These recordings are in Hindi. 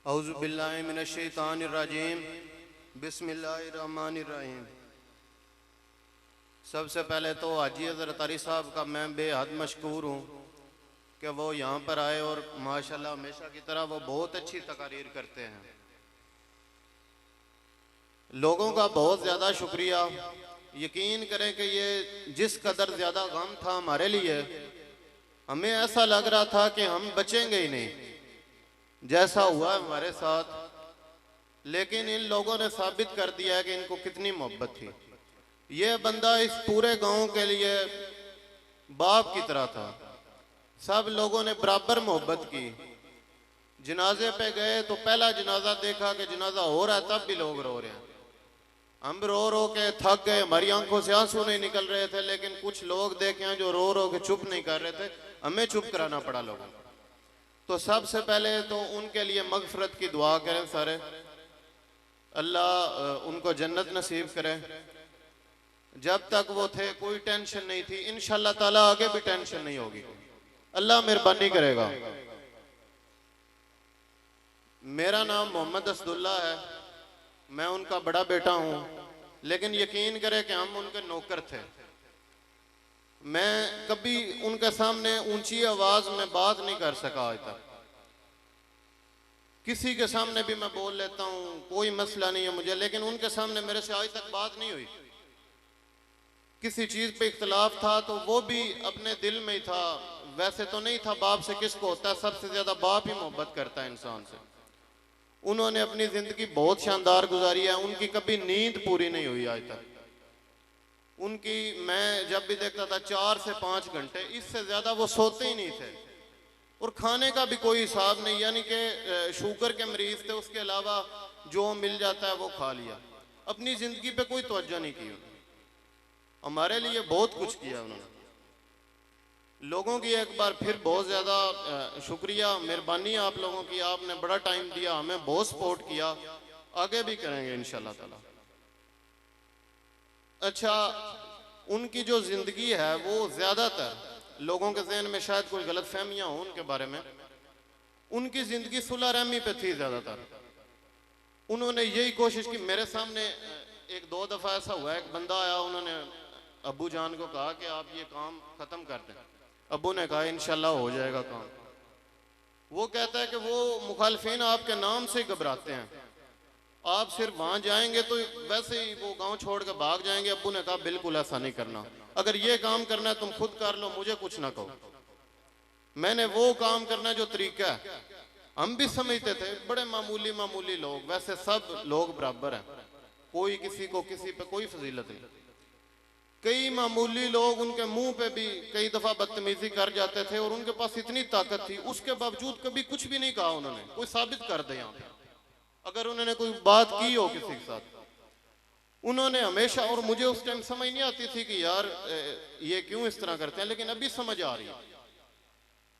औज़ु बिल्लाहि मिनश्शैतानिर्रजीम बिस्मिल्लाहिर्रहमानिर्रहीम। सबसे पहले तो हाजी हज़रत अली साहब का मैं बेहद मशकूर हूँ कि वो यहाँ पर आए और माशाल्लाह हमेशा की तरह वो बहुत अच्छी तकारीर करते हैं। लोगों का बहुत ज़्यादा शुक्रिया। यकीन करें कि ये जिस कदर ज़्यादा गम था हमारे लिए, हमें ऐसा लग रहा था कि हम बचेंगे ही नहीं, जैसा हुआ हमारे साथ। लेकिन इन लोगों ने साबित कर दिया है कि इनको कितनी मोहब्बत थी। ये बंदा इस पूरे गांव के लिए बाप की तरह था। सब लोगों ने बराबर मोहब्बत की। जनाजे पे गए तो पहला जनाजा देखा कि जनाजा हो रहा है, तब भी लोग रो रहे हैं। हम रो रो के थक गए, हमारी आंखों से आंसू नहीं निकल रहे थे, लेकिन कुछ लोग देखे हैं जो रो रो के चुप नहीं कर रहे थे, हमें चुप कराना पड़ा लोगों को। तो सबसे पहले तो उनके लिए मगफरत की दुआ करें सारे, अल्लाह उनको जन्नत नसीब करे। जब तक वो थे कोई टेंशन नहीं थी, इंशाल्लाह ताला आगे भी टेंशन नहीं होगी, अल्लाह मेहरबानी करेगा। मेरा नाम मोहम्मद असदुल्ला है, मैं उनका बड़ा बेटा हूं, लेकिन यकीन करें कि हम उनके नौकर थे। मैं कभी उनके सामने ऊंची आवाज में बात नहीं कर सका आज तक। किसी के सामने भी मैं बोल लेता हूं, कोई मसला नहीं है मुझे, लेकिन उनके सामने मेरे से आज तक बात नहीं हुई। किसी चीज पे इख्तलाफ था तो वो भी अपने दिल में ही था, वैसे तो नहीं था। बाप से किसको होता है, सबसे ज्यादा बाप ही मोहब्बत करता है इंसान से। उन्होंने अपनी जिंदगी बहुत शानदार गुजारी है, उनकी कभी नींद पूरी नहीं हुई आज तक। उनकी मैं जब भी देखता था 4 से 5 घंटे, इससे ज्यादा वो सोते ही नहीं थे। और खाने का भी कोई हिसाब नहीं, यानी कि शुगर के मरीज थे, उसके अलावा जो मिल जाता है वो खा लिया। अपनी जिंदगी पे कोई तवज्जो नहीं की। हमारे लिए बहुत कुछ किया उन्होंने। लोगों की एक बार फिर बहुत ज़्यादा शुक्रिया, मेहरबानी आप लोगों की। आपने बड़ा टाइम दिया, हमें बहुत सपोर्ट किया, आगे भी करेंगे इंशाल्लाह ताला। अच्छा, उनकी जो ज़िंदगी है वो ज़्यादातर लोगों के जहन में शायद कोई गलत फहमियाँ हों उनके बारे में। उनकी ज़िंदगी सुलह रहमी पे थी ज़्यादातर। उन्होंने यही कोशिश की। मेरे सामने एक दो दफ़ा ऐसा हुआ है, एक बंदा आया, उन्होंने अबू जान को कहा कि आप ये काम ख़त्म कर दें। अबू ने कहा इंशाल्लाह हो जाएगा काम। वो कहता है कि वो मुखालफिन आपके नाम से घबराते हैं, आप सिर्फ वहां जाएंगे तो वैसे ही वो गांव छोड़ के भाग जाएंगे। अबू ने कहा बिल्कुल ऐसा नहीं करना, अगर ये काम करना है तुम खुद कर लो, मुझे कुछ ना कहो। मैंने वो काम करना जो तरीका है। हम भी समझते थे बड़े मामूली मामूली लोग, वैसे सब लोग बराबर हैं, कोई किसी को किसी पे कोई फजीलत नहीं। कई मामूली लोग उनके मुंह पे भी कई दफा बदतमीजी कर जाते थे, और उनके पास इतनी ताकत थी, उसके बावजूद कभी कुछ भी नहीं कहा उन्होंने। कोई साबित कर दे यहाँ पे, अगर उन्होंने कोई बात की हो किसी के साथ, उन्होंने हमेशा। और मुझे उस टाइम समझ नहीं आती थी कि यार ये क्यों इस तरह करते हैं, लेकिन अभी समझ आ रही है।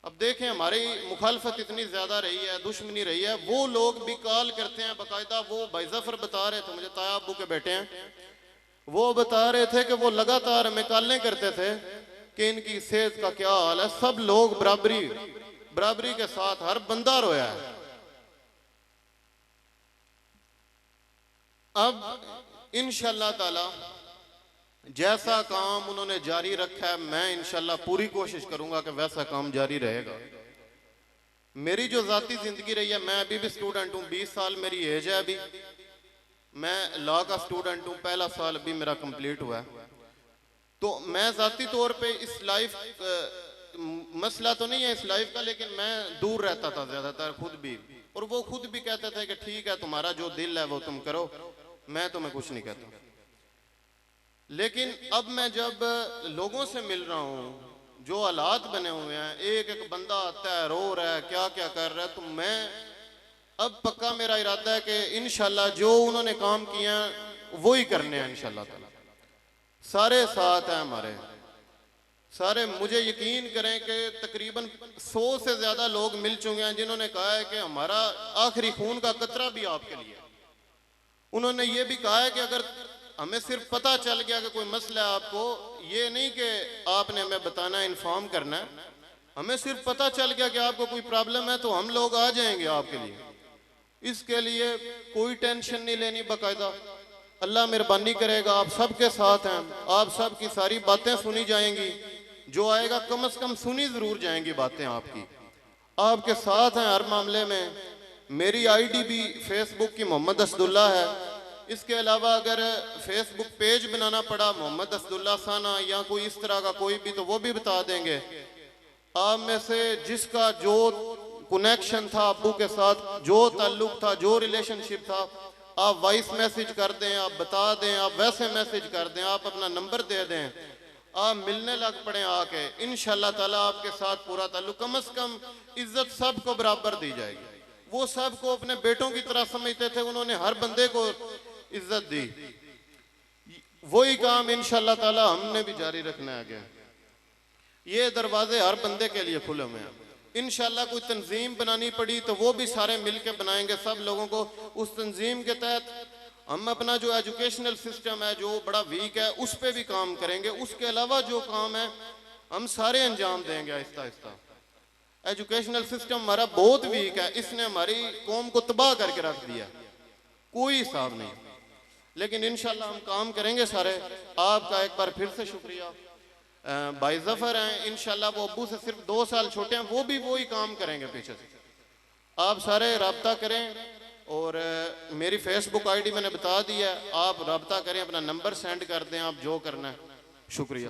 अब देखें, हमारी मुखालफत इतनी ज्यादा रही है, दुश्मनी रही है, वो लोग भी कॉल करते हैं बाकायदा। वो भाई जफर बता रहे थे मुझे, ताया अब्बू के बेटे हैं, वो बता रहे थे कि वो लगातार हमें कॉलें करते थे कि इनकी सेहत का क्या हाल है। सब लोग बराबरी के साथ, हर बंदा रोया है। अब इंशाल्लाह ताला जैसा काम उन्होंने जारी रखा है, मैं इंशाल्लाह पूरी कोशिश करूंगा कि वैसा काम जारी रहेगा। मेरी जो जाती जिंदगी रही है, मैं अभी भी स्टूडेंट हूँ, 20 साल मेरी एज है। अभी मैं लॉ का स्टूडेंट हूँ, पहला साल अभी मेरा कंप्लीट हुआ है। तो मैं जाती तौर पे इस लाइफ मसला तो नहीं है इस लाइफ का, लेकिन मैं दूर रहता था ज्यादातर खुद भी। और वो खुद भी कहते थे कि ठीक है, तुम्हारा जो दिल है वो तुम करो, मैं तुम्हें कुछ नहीं कहता। लेकिन अब मैं जब लोगों से मिल रहा हूँ, जो हालात बने हुए हैं, एक एक बंदा आता है रो रहा है, क्या क्या कर रहा है, तो मैं अब पक्का मेरा इरादा है कि इंशाल्लाह जो उन्होंने काम किया वो ही करने हैं इंशाल्लाह ताला। सारे साथ हैं हमारे, सारे। मुझे यकीन करें कि तकरीबन 100 से ज्यादा लोग मिल चुके हैं जिन्होंने कहा है कि हमारा आखिरी खून का कतरा भी आपके लिए। उन्होंने ये भी कहा है कि अगर हमें सिर्फ पता चल गया कि कोई मसला है आपको, ये नहीं कि आपने हमें बताना, इन्फॉर्म करना है, हमें सिर्फ पता चल गया कि आपको कोई प्रॉब्लम है तो हम लोग आ जाएंगे आपके लिए। इसके लिए कोई टेंशन नहीं लेनी, बाकायदा अल्लाह मेहरबानी करेगा, आप सबके साथ हैं, आप सब की सारी बातें सुनी जाएंगी, जो आएगा कम से कम सुनी जरूर जाएंगी बातें आपकी, आपके साथ हैं हर मामले में। मेरी आईडी भी फेसबुक की मोहम्मद असदुल्ला है। इसके अलावा अगर फेसबुक पेज बनाना पड़ा मोहम्मद असदुल्ला साना या कोई इस तरह का कोई भी, तो वो भी बता देंगे। आप में से जिसका जो कनेक्शन था अब्बू के साथ, जो ताल्लुक था, जो रिलेशनशिप था, आप वॉइस मैसेज कर दें, आप बता दें, आप वैसे मैसेज कर दें, आप अपना नंबर दे दें, आप मिलने लग पड़े आके, इंशाल्लाह ताला आपके साथ पूरा ताल्लुक, कम से कम इज्जत सबको बराबर दी जाएगी। वो सबको अपने बेटों की तरह समझते थे, उन्होंने हर बंदे को इज्जत दी। वही काम इंशाल्लाह ताला हमने भी जारी रखना है आगे। ये दरवाजे हर बंदे के लिए खुले हुए हैं। इंशाल्लाह कोई तंजीम बनानी पड़ी तो वो भी सारे मिलके बनाएंगे, सब लोगों को उस तंजीम के तहत हम अपना जो एजुकेशनल सिस्टम है जो बड़ा वीक है उस पर भी काम करेंगे। उसके अलावा जो काम है हम सारे अंजाम देंगे आहिस्ता आहिस्ता। एजुकेशनल सिस्टम हमारा बहुत वीक है, इसने हमारी कौम को तबाह करके रख दिया, कोई हिसाब नहीं। लेकिन इंशाल्लाह हम काम करेंगे सारे। आपका एक बार फिर से शुक्रिया। भाई जफर हैं, इंशाल्लाह वो अब्बू से सिर्फ 2 साल छोटे हैं, वो भी वही काम करेंगे पीछे से। आप सारे रब्ता करें, और मेरी फेसबुक आईडी मैंने बता दी है, आप रब्ता करें, अपना नंबर सेंड कर दें, आप जो करना है। शुक्रिया।